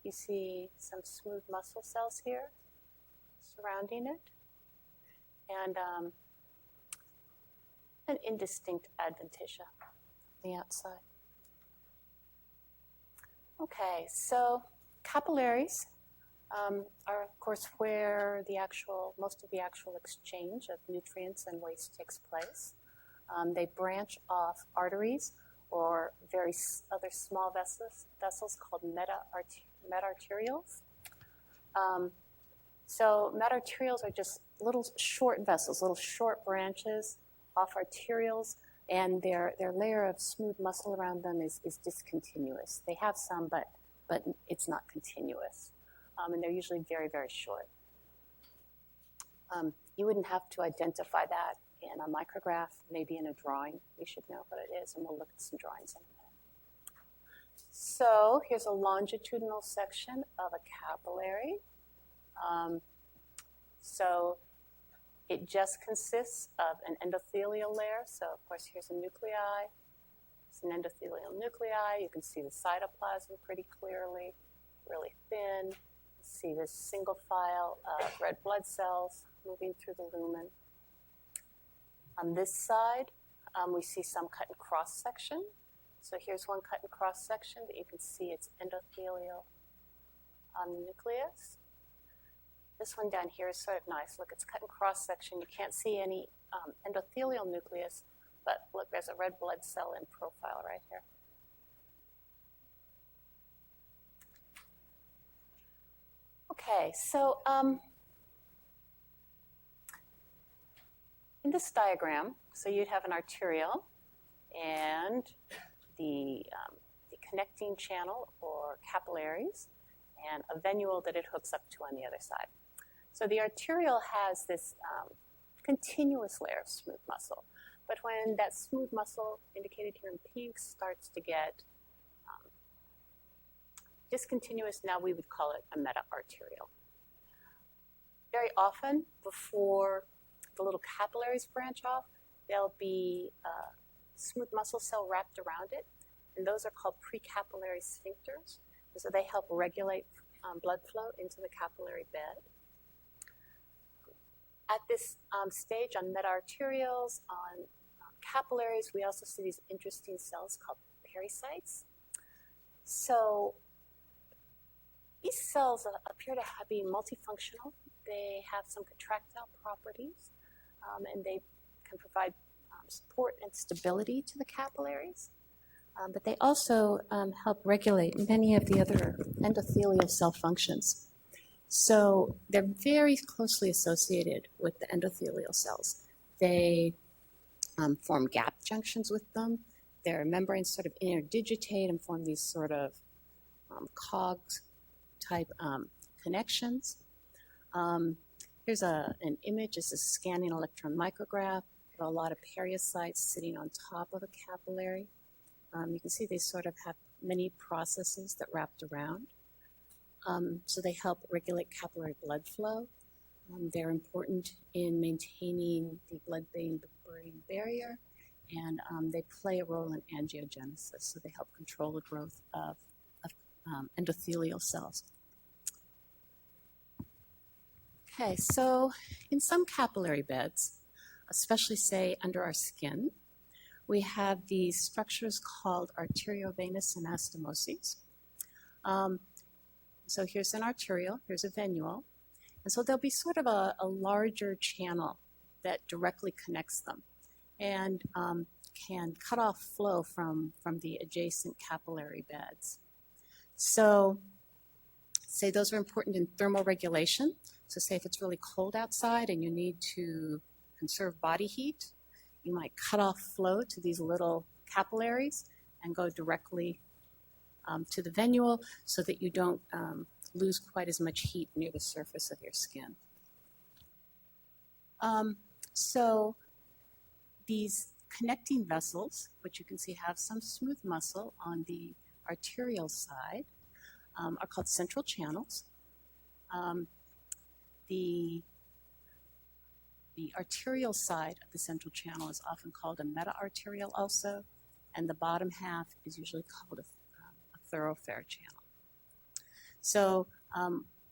you see some smooth muscle cells here surrounding it, and an indistinct adventitia on the outside. Okay, so capillaries are, of course, where most of the actual exchange of nutrients and waste takes place. They branch off arteries or other small vessels called metarterioles. So metarterioles are just little short vessels, little short branches off arterioles, and their layer of smooth muscle around them is discontinuous. They have some, but it's not continuous. And they're usually very, very short. You wouldn't have to identify that in a micrograph, maybe in a drawing. We should know what it is, and we'll look at some drawings in a minute. So here's a longitudinal section of a capillary. So it just consists of an endothelial layer. So, of course, here's a nuclei. It's an endothelial nuclei. You can see the cytoplasm pretty clearly, really thin. You see this single file of red blood cells moving through the lumen. On this side, we see some cut and cross section. So here's one cut and cross section, but you can see it's endothelial nucleus. This one down here is sort of nice. Look, it's cut and cross section. You can't see any endothelial nucleus, but look, there's a red blood cell in profile right here. Okay, so in this diagram, so you'd have an arteriole and the connecting channel or capillaries and a venule that it hooks up to on the other side. So the arteriole has this continuous layer of smooth muscle, but when that smooth muscle, indicated here in pink, starts to get discontinuous, now we would call it a meta-arteriole. Very often, before the little capillaries branch off, there'll be a smooth muscle cell wrapped around it, and those are called precapillary sphincters. So they help regulate blood flow into the capillary bed. At this stage on meta-arterioles, on capillaries, we also see these interesting cells called pericytes. So these cells appear to be multifunctional. They have some contractile properties, and they can provide support and stability to the capillaries. But they also help regulate many of the other endothelial cell functions. So they're very closely associated with the endothelial cells. They form gap junctions with them. Their membranes sort of interdigitate and form these sort of cogs-type connections. Here's an image. This is a scanning electron micrograph. There are a lot of periocytes sitting on top of a capillary. You can see they sort of have many processes that wrapped around. So they help regulate capillary blood flow. They're important in maintaining the blood-brain barrier, and they play a role in angiogenesis. So they help control the growth of endothelial cells. Okay, so in some capillary beds, especially say under our skin, we have these structures called arteriovenous anastomoses. So here's an arteriole, here's a venule. And so there'll be sort of a larger channel that directly connects them and can cut off flow from the adjacent capillary beds. So say those are important in thermal regulation. So say if it's really cold outside and you need to conserve body heat, you might cut off flow to these little capillaries and go directly to the venule so that you don't lose quite as much heat near the surface of your skin. So these connecting vessels, which you can see have some smooth muscle on the arterial side, are called central channels. The arterial side of the central channel is often called a meta-arteriole also, and the bottom half is usually called a thoroughfare channel. So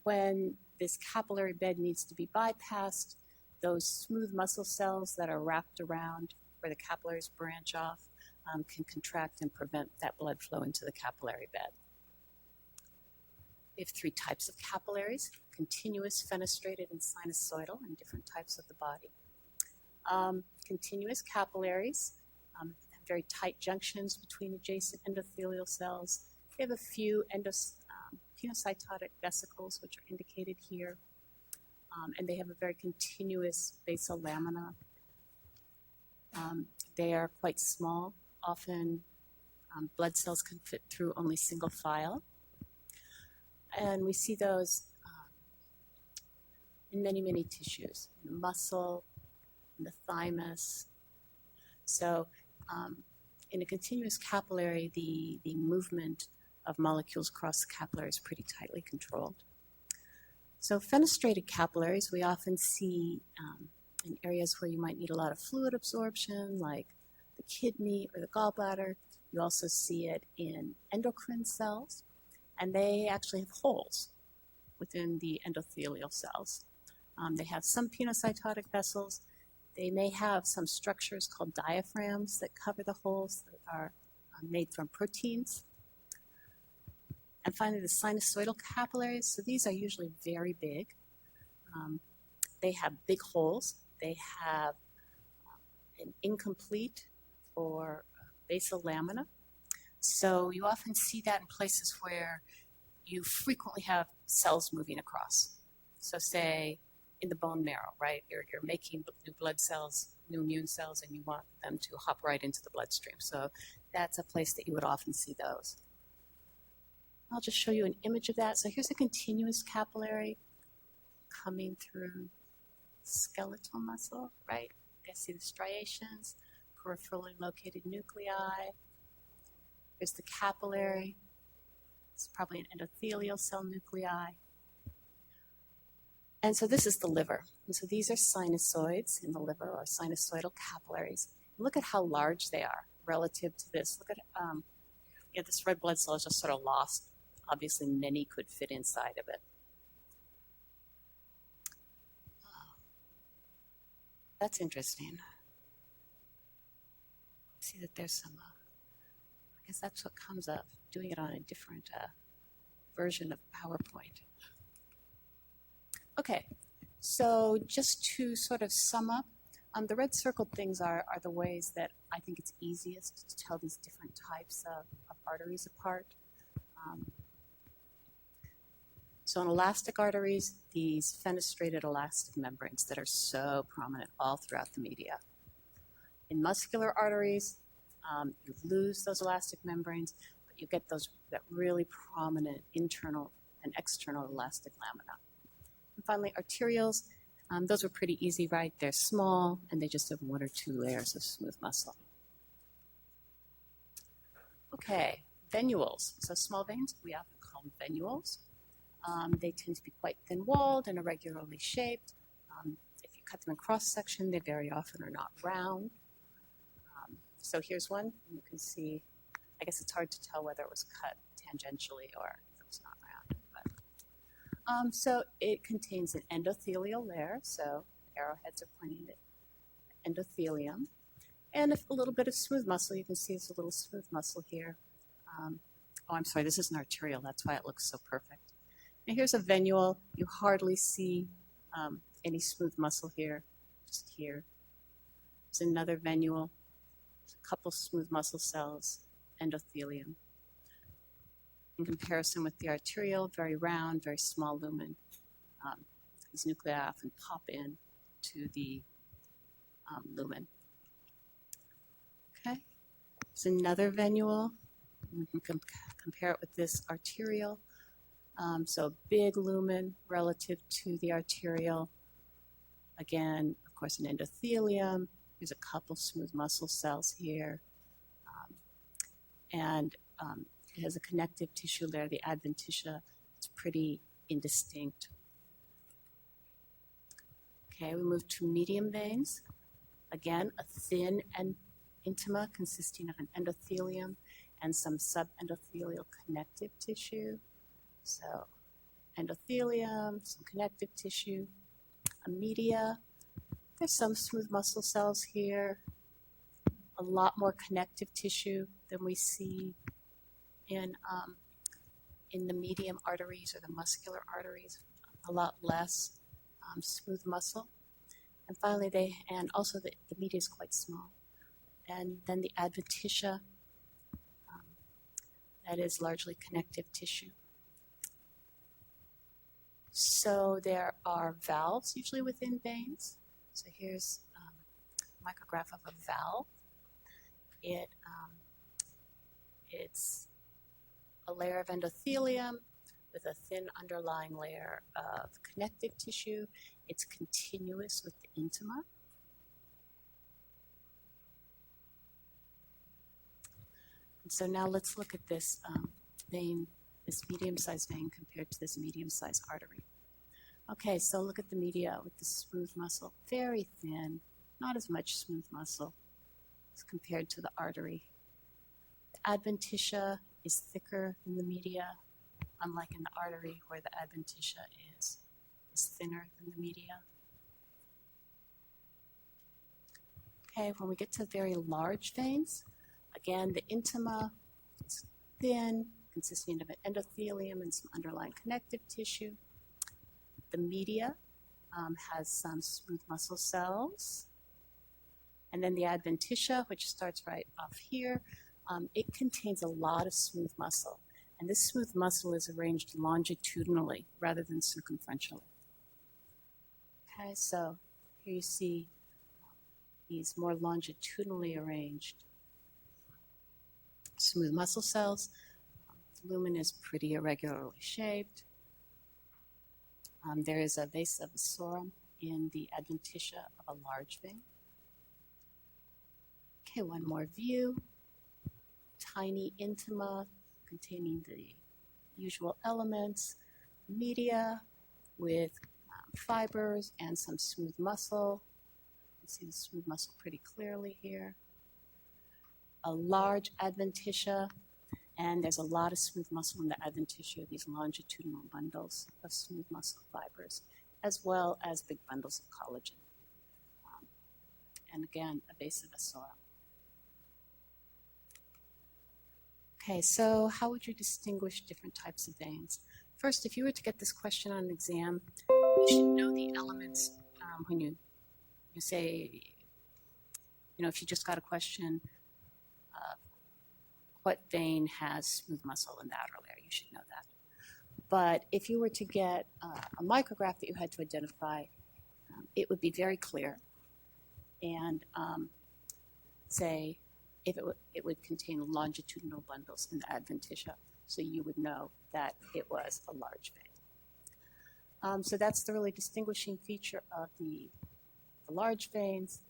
when this capillary bed needs to be bypassed, those smooth muscle cells that are wrapped around where the capillaries branch off can contract and prevent that blood flow into the capillary bed. We have three types of capillaries: continuous, fenestrated, and sinusoidal in different types of the body. Continuous capillaries have very tight junctions between adjacent endothelial cells. They have a few pinocytotic vesicles, which are indicated here, and they have a very continuous basal lamina. They are quite small. Often blood cells can fit through only single file. And we see those in many, many tissues, in the muscle, in the thymus. So in a continuous capillary, the movement of molecules across the capillary is pretty tightly controlled. So fenestrated capillaries we often see in areas where you might need a lot of fluid absorption, like the kidney or the gallbladder. You also see it in endocrine cells, and they actually have holes within the endothelial cells. They have some pinocytotic vessels. They may have some structures called diaphragms that cover the holes that are made from proteins. And finally, the sinusoidal capillaries. So these are usually very big. They have big holes. They have an incomplete or basal lamina. So you often see that in places where you frequently have cells moving across. So say in the bone marrow, right? You're making new blood cells, new immune cells, and you want them to hop right into the bloodstream. So that's a place that you would often see those. I'll just show you an image of that. So here's a continuous capillary coming through skeletal muscle, right? You guys see the striations, peripherally located nuclei. There's the capillary. It's probably an endothelial cell nuclei. And so this is the liver. And so these are sinusoids in the liver, or sinusoidal capillaries. Look at how large they are relative to this. Look at this red blood cell is just sort of lost. Obviously, many could fit inside of it. That's interesting. See that there's some, I guess that's what comes up, doing it on a different version of PowerPoint. Okay, so just to sort of sum up, the red circled things are the ways that I think it's easiest to tell these different types of arteries apart. So in elastic arteries, these fenestrated elastic membranes that are so prominent all throughout the media. In muscular arteries, you lose those elastic membranes, but you get that really prominent internal and external elastic lamina. And finally, arterioles, those are pretty easy, right? They're small, and they just have one or two layers of smooth muscle. Okay, venules. So small veins, we often call them venules. They tend to be quite thin-walled and irregularly shaped. If you cut them in cross-section, they very often are not round. So here's one. You can see, I guess it's hard to tell whether it was cut tangentially or if it was not round. But, so it contains an endothelial layer, so arrowheads are pointing at endothelium. And a little bit of smooth muscle. You can see it's a little smooth muscle here. Oh, I'm sorry, this is an arteriole. That's why it looks so perfect. And here's a venule. You hardly see any smooth muscle here, just here. There's another venule, a couple smooth muscle cells, endothelium. In comparison with the arteriole, very round, very small lumen. These nuclei often pop in to the lumen. Okay, there's another venule. We can compare it with this arteriole. So big lumen relative to the arteriole. Again, of course, an endothelium. There's a couple smooth muscle cells here. And it has a connective tissue there, the adventitia. It's pretty indistinct. Okay, we move to medium veins. Again, a thin and intima consisting of an endothelium and some subendothelial connective tissue. So endothelium, some connective tissue, a media. There's some smooth muscle cells here, a lot more connective tissue than we see in the medium arteries or the muscular arteries, a lot less smooth muscle. And finally, also the media is quite small. And then the adventitia, that is largely connective tissue. So there are valves usually within veins. So here's a micrograph of a valve. It's a layer of endothelium with a thin underlying layer of connective tissue. It's continuous with the intima. And so now let's look at this vein, this medium-sized vein compared to this medium-sized artery. Okay, so look at the media with the smooth muscle, very thin, not as much smooth muscle as compared to the artery. The adventitia is thicker than the media, unlike in the artery where the adventitia is thinner than the media. Okay, when we get to very large veins, again, the intima is thin, consisting of an endothelium and some underlying connective tissue. The media has some smooth muscle cells. And then the adventitia, which starts right off here, it contains a lot of smooth muscle. And this smooth muscle is arranged longitudinally rather than circumferentially. Okay, so here you see these more longitudinally arranged smooth muscle cells. The lumen is pretty irregularly shaped. There is a vasa vasorum in the adventitia of a large vein. Okay, one more view. Tiny intima containing the usual elements, media with fibers and some smooth muscle. You can see the smooth muscle pretty clearly here. A large adventitia, and there's a lot of smooth muscle in the adventitia, these longitudinal bundles of smooth muscle fibers, as well as big bundles of collagen. And again, a vasa vasorum. Okay, so how would you distinguish different types of veins? First, if you were to get this question on an exam, you should know the elements when you say, if you just got a question, what vein has smooth muscle in the outer layer, you should know that. But if you were to get a micrograph that you had to identify, it would be very clear and say if it would contain longitudinal bundles in the adventitia, so you would know that it was a large vein. So that's the really distinguishing feature of the large veins.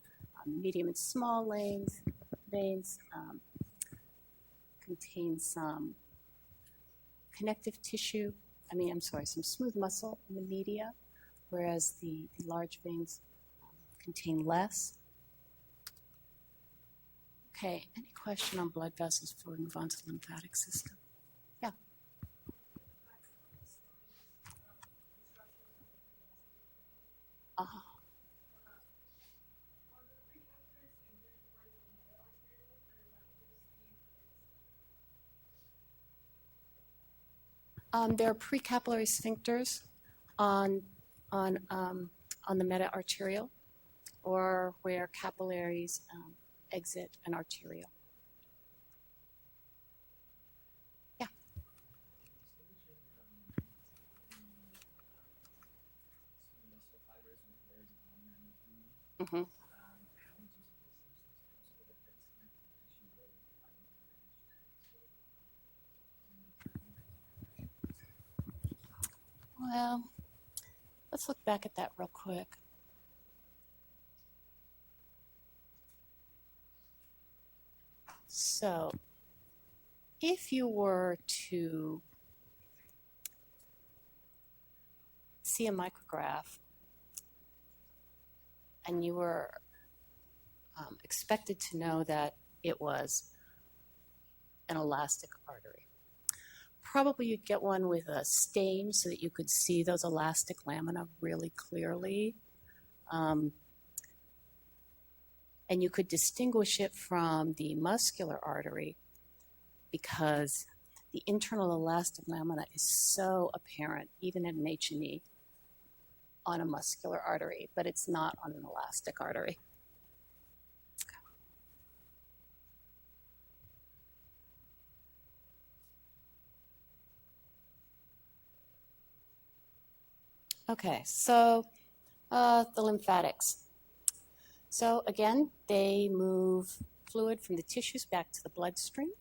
Medium and small veins contain some connective tissue, some smooth muscle in the media, whereas the large veins contain less. Okay, any question on blood vessels before we move on to the lymphatic system? Yeah. There are precapillary sphincters on the meta-arterial, or where capillaries exit an arterial. Yeah. Mm-hmm. Well, let's look back at that real quick. So, if you were to see a micrograph and you were expected to know that it was an elastic artery, Probably you'd get one with a stain so that you could see those elastic lamina really clearly. And you could distinguish it from the muscular artery because the internal elastic lamina is so apparent, even at an H&E, on a muscular artery, but it's not on an elastic artery. Okay, so the lymphatics. So again, they move fluid from the tissues back to the bloodstream.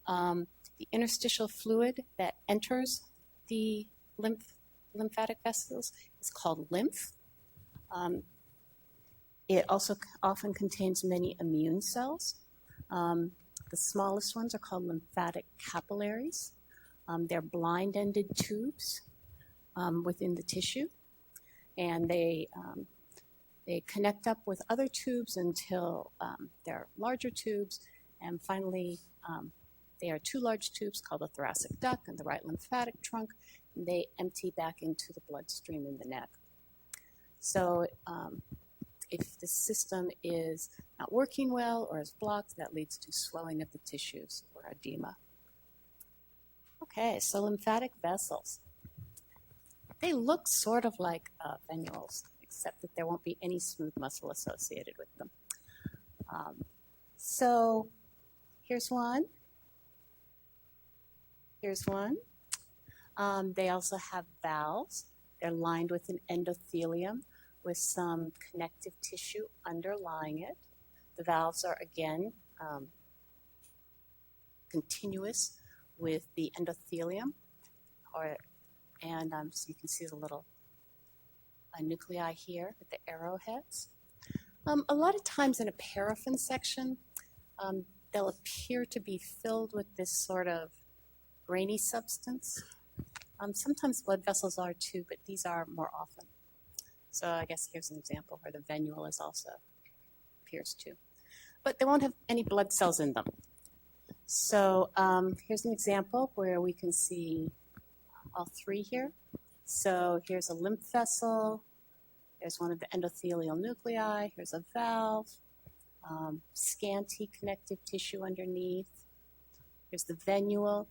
The interstitial fluid that enters the lymphatic vessels is called lymph. It also often contains many immune cells. The smallest ones are called lymphatic capillaries. They're blind-ended tubes within the tissue, and they connect up with other tubes until they're larger tubes, and finally they are two large tubes called the thoracic duct and the right lymphatic trunk, and they empty back into the bloodstream in the neck. So if the system is not working well or is blocked, that leads to swelling of the tissues or edema. Okay, so lymphatic vessels. They look sort of like venules, except that there won't be any smooth muscle associated with them. So here's one. Here's one. They also have valves. They're lined with an endothelium with some connective tissue underlying it. The valves are, again, continuous with the endothelium, so you can see the little nuclei here at the arrowheads. A lot of times in a paraffin section, they'll appear to be filled with this sort of grainy substance. Sometimes blood vessels are too, but these are more often. So I guess here's an example where the venule is also appears too. But they won't have any blood cells in them. So here's an example where we can see all three here. So here's a lymph vessel. There's one of the endothelial nuclei. Here's a valve. Scanty connective tissue underneath. Here's the venule,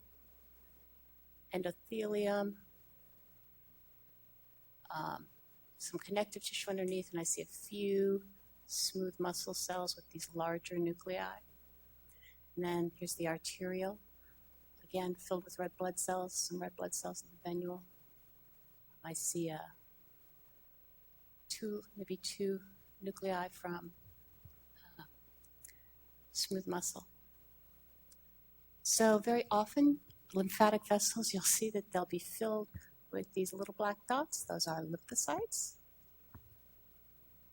endothelium, some connective tissue underneath, and I see a few smooth muscle cells with these larger nuclei. And then here's the arteriole, again filled with red blood cells, some red blood cells in the venule. I see maybe two nuclei from smooth muscle. So very often, lymphatic vessels, you'll see that they'll be filled with these little black dots. Those are lymphocytes.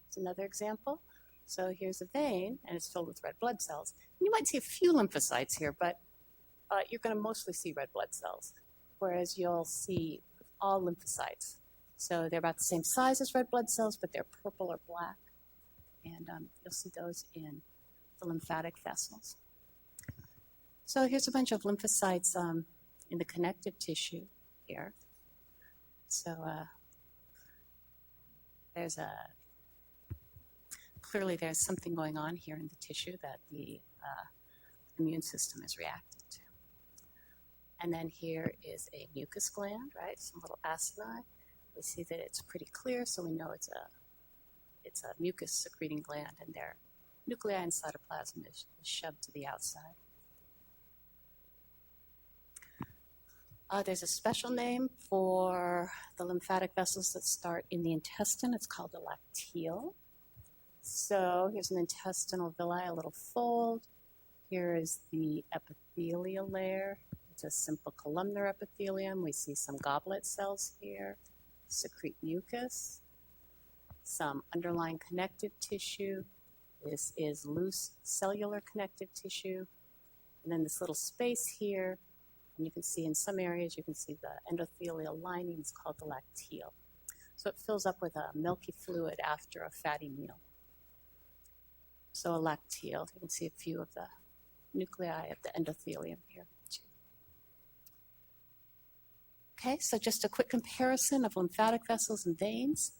It's another example. So here's a vein, and it's filled with red blood cells. And you might see a few lymphocytes here, but you're going to mostly see red blood cells, whereas you'll see all lymphocytes. So they're about the same size as red blood cells, but they're purple or black. And you'll see those in the lymphatic vessels. So here's a bunch of lymphocytes in the connective tissue here. So clearly there's something going on here in the tissue that the immune system is reacting to. And then here is a mucus gland, right? Some little acini. We see that it's pretty clear, so we know it's a mucus secreting gland, and their nuclei and cytoplasm is shoved to the outside. There's a special name for the lymphatic vessels that start in the intestine. It's called a lacteal. So here's an intestinal villi, a little fold. Here is the epithelial layer. It's a simple columnar epithelium. We see some goblet cells here, secrete mucus, some underlying connective tissue. This is loose cellular connective tissue. And then this little space here. And you can see in some areas, you can see the endothelial lining is called the lacteal. So it fills up with a milky fluid after a fatty meal. So a lacteal, you can see a few of the nuclei of the endothelium here too. Okay, so just a quick comparison of lymphatic vessels and veins.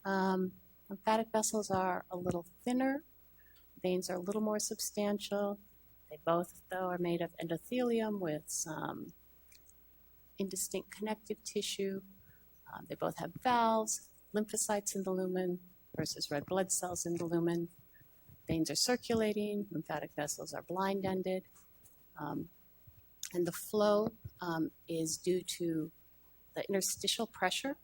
Lymphatic vessels are a little thinner. Veins are a little more substantial. They both, though, are made of endothelium with some indistinct connective tissue. They both have valves, lymphocytes in the lumen versus red blood cells in the lumen. Veins are circulating, lymphatic vessels are blind-ended. And the flow is due to the interstitial pressure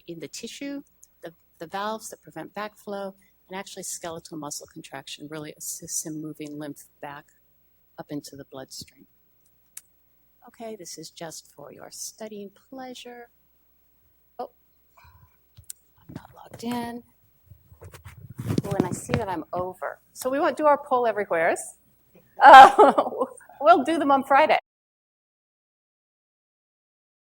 in the tissue, the valves that prevent backflow, and actually skeletal muscle contraction really assists in moving lymph back up into the bloodstream. Okay, this is just for your studying pleasure. Oh, I'm not logged in. Oh, and I see that I'm over. So we won't do our poll everywheres. We'll do them on Friday.